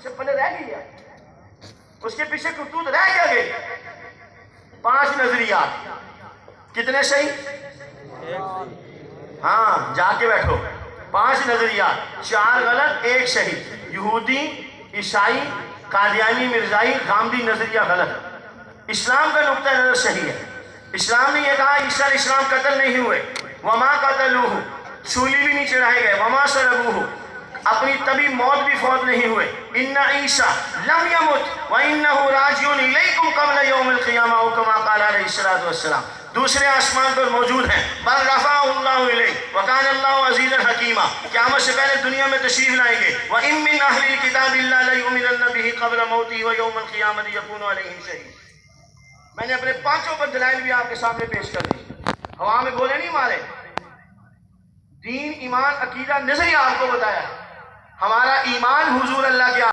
سے پلے رہ گئی ہے، اس کے پیچھے خطوط رہ کیا گئی؟ 5 نظریات. کتنے صحیح؟ ہاں جا کے بیٹھو. 5 نظریات، 4 غلط 1 صحیح. یہودی، عیسائی، قادیانی، مرزائی، غامدی نظریہ غلط. اسلام کا نقطہ نظر صحیح ہے. اسلام نے یہ کہا عیسیٰ علیہ السلام قتل نہیں ہوئے، وما قتلوہ، سولی بھی نہیں چڑھائے گئے، وما صلبوہ، اپنی طبی موت بھی فوت نہیں ہوئے. ان عیسیٰ لم یمت وانہ راجع الیکم قبل یوم القیامہ کما قال علیہ الصلوۃ والسلام. دوسرے آسمان پر موجود ہیں. بل رفعہ اللہ الیہ وکان اللہ عزیزا حکیما. قیامت سے پہلے دنیا میں تشریف لائیں گے. وان من اہل الکتاب الا لیؤمنن بہ قبل موتہ ویوم القیامۃ یکون علیہم شہید. میں نے اپنے 5 پر دلائل بھی آپ کے سامنے پیش کر دی. ہوا میں بولے نہیں مارے. دین، ایمان، عقیدہ، نظریہ آپ کو بتایا. ہمارا ایمان حضور اللہ کے